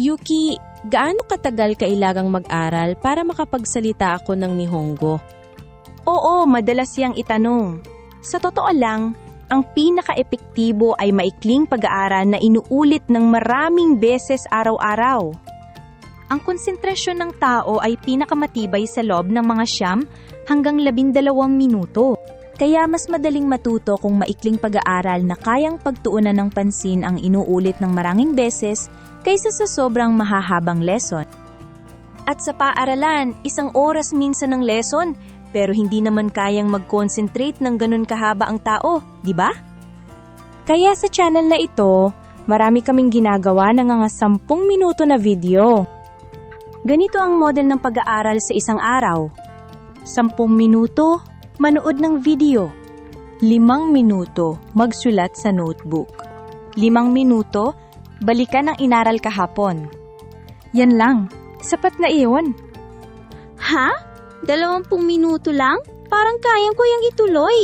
Yuki, gaano katagal kailangang mag-aral para makapagsalita ako ng Nihongo? Oo, madalas yang itanong. Sa totoo lang, ang pinaka-epektibo ay maikling pag-aaral na inuulit ng maraming beses araw-araw. Ang konsentrasyon ng tao ay pinakamatibay sa loob ng mga 9 hanggang 12 minuto. Kaya mas madaling matuto kung maikling pag-aaral na kayang pagtuunan ng pansin ang inuulit ng maraming beses kaysa sa sobrang mahahabang lesson. At sa paaralan, 1 oras minsan ng lesson, pero hindi naman kayang mag-concentrate ng ganun kahaba ang tao, di ba? Kaya sa channel na ito, marami kaming ginagawa ng mga 10 minuto na video. Ganito ang model ng pag-aaral sa isang araw. 10 minuto, manood ng video. 5 minuto, magsulat sa notebook. 5 minuto, balikan ang inaral kahapon. Yan lang, sapat na iyon. Ha? 20 minuto lang? Parang kayang ko yung ituloy.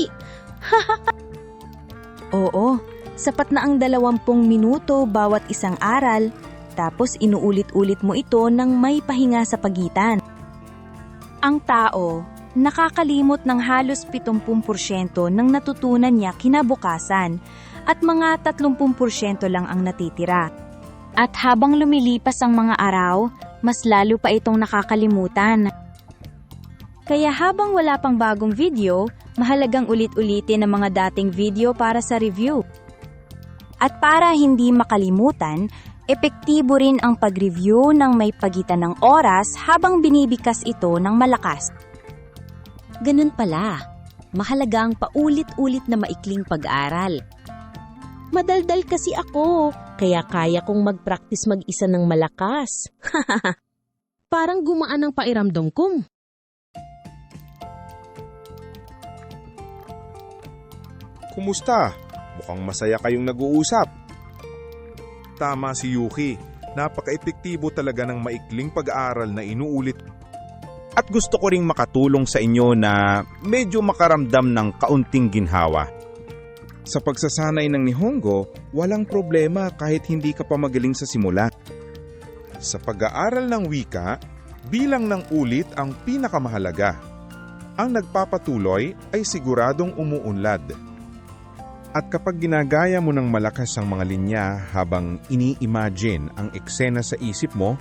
Oo, sapat na ang 20 minuto bawat isang aral, tapos inuulit-ulit mo ito ng may pahinga sa pagitan. Ang tao, nakakalimot ng halos 70% ng natutunan niya kinabukasan at mga 30% lang ang natitira. At habang lumilipas ang mga araw, mas lalo pa itong nakakalimutan. Kaya habang wala pang bagong video, mahalagang ulit-ulitin ang mga dating video para sa review. At para hindi makalimutan, epektibo rin ang pag-review ng may pagitan ng oras habang binibikas ito ng malakas. Ganun pala, mahalaga ang paulit-ulit na maikling pag-aaral. Madaldal kasi ako, kaya kaya kong mag-practice mag-isa ng malakas. Parang gumaan ang pairamdam ko. Kumusta? Mukhang masaya kayong nag-uusap. Tama si Yuki, napaka-epektibo talaga ng maikling pag-aaral na inuulit. At gusto ko ring makatulong sa inyo na medyo makaramdam ng kaunting ginhawa. Sa pagsasanay ng Nihongo, walang problema kahit hindi ka pa magaling sa simula. Sa pag-aaral ng wika, bilang ng ulit ang pinakamahalaga. Ang nagpapatuloy ay siguradong umuunlad. At kapag ginagaya mo ng malakas ang mga linya habang ini-imagine ang eksena sa isip mo,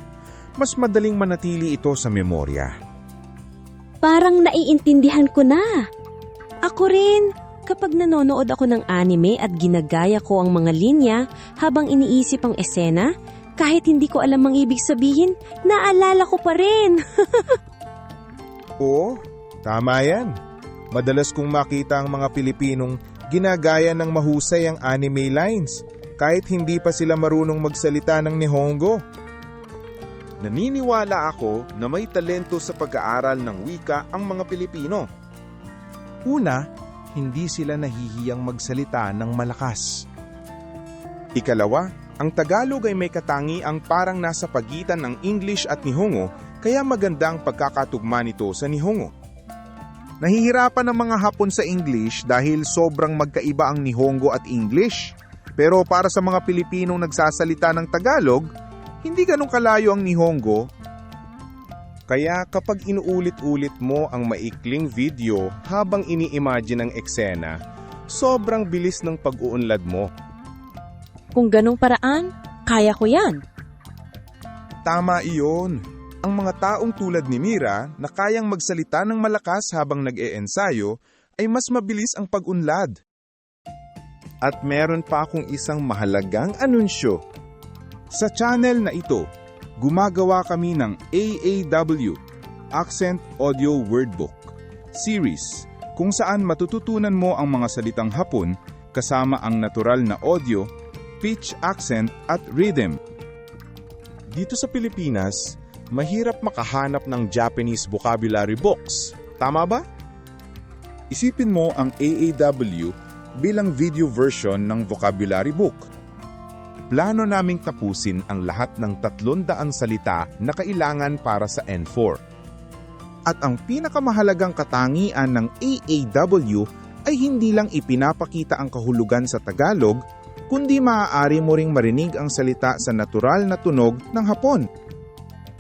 mas madaling manatili ito sa memorya. Parang naiintindihan ko na. Ako rin, kapag nanonood ako ng anime at ginagaya ko ang mga linya habang iniisip ang esena, kahit hindi ko alam ang ibig sabihin, naalala ko pa rin. Oo, tama yan. Madalas kong makita ang mga Pilipinong ginagaya ng mahusay ang anime lines kahit hindi pa sila marunong magsalita ng Nihongo. Naniniwala ako na may talento sa pag-aaral ng wika ang mga Pilipino. Una, hindi sila nahihiyang magsalita ng malakas. Ikalawa, ang Tagalog ay may katangiang parang nasa pagitan ng English at Nihongo, kaya maganda ang pagkakatugma nito sa Nihongo. Nahihirapan ang mga Hapon sa English dahil sobrang magkaiba ang Nihongo at English. Pero para sa mga Pilipinong nagsasalita ng Tagalog, hindi ganun kalayo ang Nihongo. Kaya kapag inuulit-ulit mo ang maikling video habang ini-imagine ang eksena, sobrang bilis ng pag-uunlad mo. Kung ganong paraan, kaya ko yan. Tama iyon. Ang mga taong tulad ni Mira na kayang magsalita ng malakas habang nag-e-ensayo ay mas mabilis ang pag-unlad. At meron pa akong isang mahalagang anunsyo. Sa channel na ito, gumagawa kami ng AAW, Accent Audio Wordbook, series kung saan matututunan mo ang mga salitang Hapon kasama ang natural na audio, pitch, accent at rhythm. Dito sa Pilipinas, mahirap makahanap ng Japanese vocabulary books. Tama ba? Isipin mo ang AAW bilang video version ng vocabulary book. Plano naming tapusin ang lahat ng 300 salita na kailangan para sa N4. At ang pinakamahalagang katangian ng AAW ay hindi lang ipinapakita ang kahulugan sa Tagalog, kundi maaari mo ring marinig ang salita sa natural na tunog ng Hapon.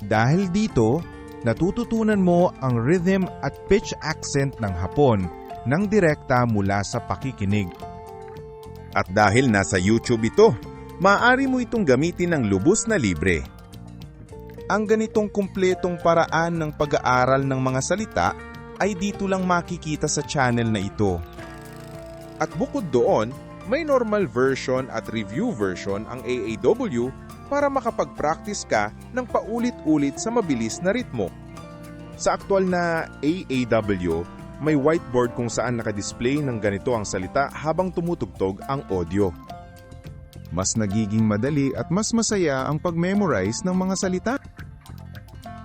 Dahil dito, natututunan mo ang rhythm at pitch accent ng Hapon nang direkta mula sa pakikinig. At dahil nasa YouTube ito, maaari mo itong gamitin ng lubos na libre. Ang ganitong kumpletong paraan ng pag-aaral ng mga salita ay dito lang makikita sa channel na ito. At bukod doon, may normal version at review version ang AAW para makapag-practice ka ng paulit-ulit sa mabilis na ritmo. Sa aktual na AAW, may whiteboard kung saan nakadisplay ng ganito ang salita habang tumutugtog ang audio. Mas nagiging madali at mas masaya ang pag-memorize ng mga salita.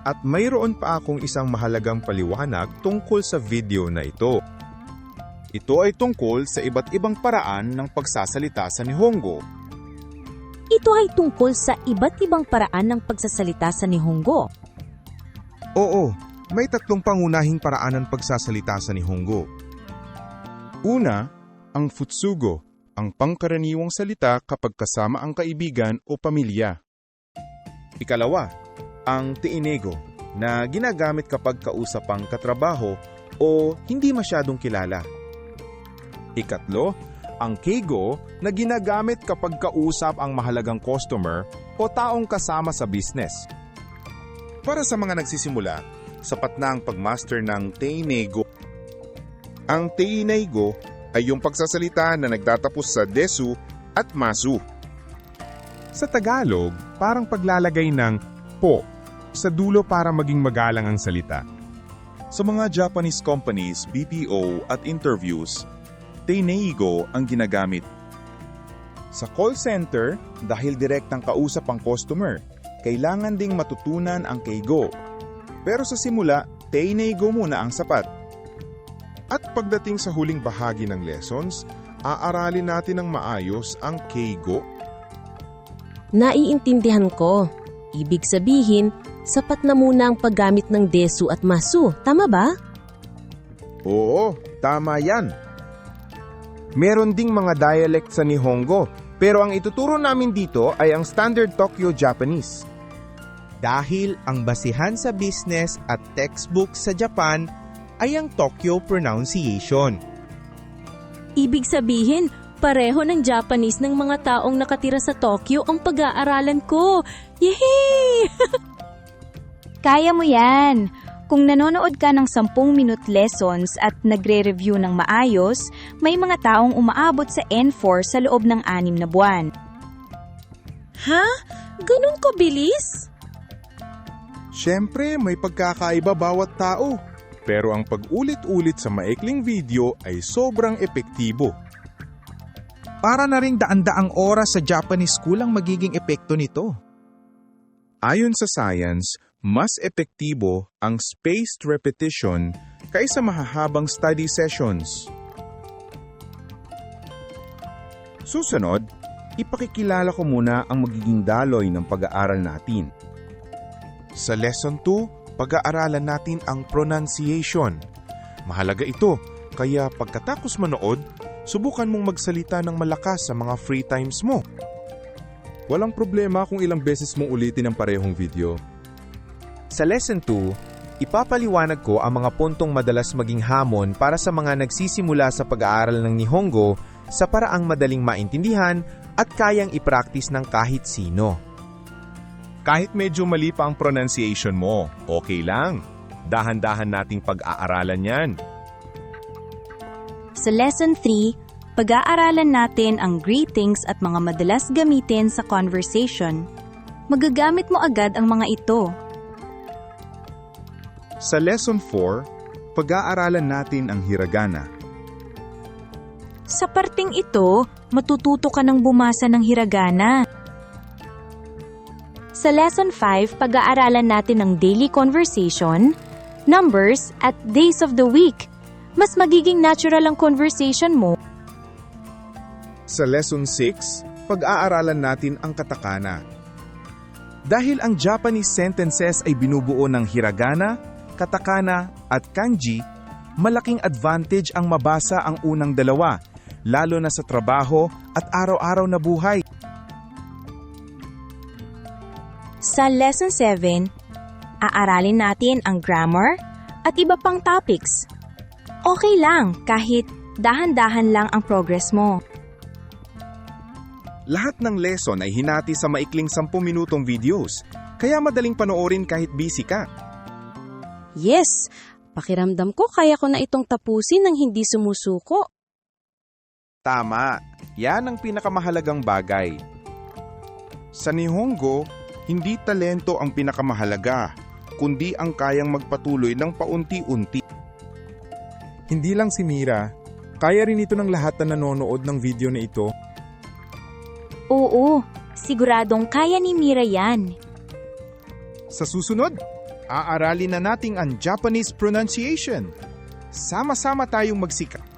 At mayroon pa akong isang mahalagang paliwanag tungkol sa video na ito. Ito ay tungkol sa iba't ibang paraan ng pagsasalita sa Nihongo. Ito ay tungkol sa iba't ibang paraan ng pagsasalita sa Nihongo. Oo, may 3 pangunahing paraan ng pagsasalita sa Nihongo. Una, ang futsugo, ang pangkaraniwang salita kapag kasama ang kaibigan o pamilya. Ikalawa, ang teinego, na ginagamit kapag kausap ang katrabaho o hindi masyadong kilala. Ikatlo, ang keigo, na ginagamit kapag kausap ang mahalagang customer o taong kasama sa business. Para sa mga nagsisimula, sapat na ang pagmaster ng teinego. Ang teinego ay yung pagsasalita na nagtatapos sa desu at masu. Sa Tagalog, parang paglalagay ng po sa dulo para maging magalang ang salita. Sa mga Japanese companies, BPO at interviews, teinego ang ginagamit. Sa call center, dahil direktang kausap ang customer, kailangan ding matutunan ang keigo. Pero sa simula, teinego muna ang sapat. At pagdating sa huling bahagi ng lessons, aaralin natin ng maayos ang keigo. Naiintindihan ko. Ibig sabihin, sapat na muna ang paggamit ng desu at masu, tama ba? Oo, tama yan. Meron ding mga dialect sa Nihongo, pero ang ituturo namin dito ay ang Standard Tokyo Japanese. Dahil ang basihan sa business at textbook sa Japan ay ang Tokyo pronunciation. Ibig sabihin, pareho ng Japanese ng mga taong nakatira sa Tokyo ang pag-aaralan ko. Yehey! Kaya mo yan! Kung nanonood ka ng 10-minute lessons at nagre-review ng maayos, may mga taong umaabot sa N4 sa loob ng 6 na buwan. Ha? Ganun kabilis? Siyempre, may pagkakaiba bawat tao. Pero ang pag-ulit-ulit sa maikling video ay sobrang epektibo. Para na ring daan-daang oras sa Japanese school ang magiging epekto nito. Ayon sa science, mas epektibo ang spaced repetition kaysa mahahabang study sessions. Susunod, ipakikilala ko muna ang magiging daloy ng pag-aaral natin. Sa Lesson 2, pag-aaralan natin ang pronunciation. Mahalaga ito, kaya pagkatapos manood, subukan mong magsalita ng malakas sa mga free times mo. Walang problema kung ilang beses mong ulitin ang parehong video. Sa Lesson 2, ipapaliwanag ko ang mga puntong madalas maging hamon para sa mga nagsisimula sa pag-aaral ng Nihongo sa paraang madaling maintindihan at kayang i-practice ng kahit sino. Kahit medyo mali pa ang pronunciation mo, okay lang. Dahan-dahan nating pag-aaralan yan. Sa Lesson 3, pag-aaralan natin ang greetings at mga madalas gamitin sa conversation. Magagamit mo agad ang mga ito. Sa Lesson 4, pag-aaralan natin ang hiragana. Sa parting ito, matututo ka ng bumasa ng hiragana. Sa Lesson 5, pag-aaralan natin ang daily conversation, numbers, at days of the week. Mas magiging natural ang conversation mo. Sa Lesson 6, pag-aaralan natin ang katakana. Dahil ang Japanese sentences ay binubuo ng hiragana, katakana, at kanji, malaking advantage ang mabasa ang unang dalawa. lalo na sa trabaho at araw-araw na buhay. Sa Lesson 7, aaralin natin ang grammar at iba pang topics. Okay lang kahit dahan-dahan lang ang progress mo. Lahat ng lesson ay hinati sa maikling 10 minutong videos, kaya madaling panoorin kahit busy ka. Yes, pakiramdam ko kaya ko na itong tapusin ng hindi sumusuko. Tama, yan ang pinakamahalagang bagay. Sa Nihongo, hindi talento ang pinakamahalaga, kundi ang kayang magpatuloy ng paunti-unti. Hindi lang si Mira, kaya rin ito ng lahat na nanonood ng video na ito. Oo, siguradong kaya ni Mira yan. Sa susunod, aaralin na natin ang Japanese pronunciation. Sama-sama tayong magsikap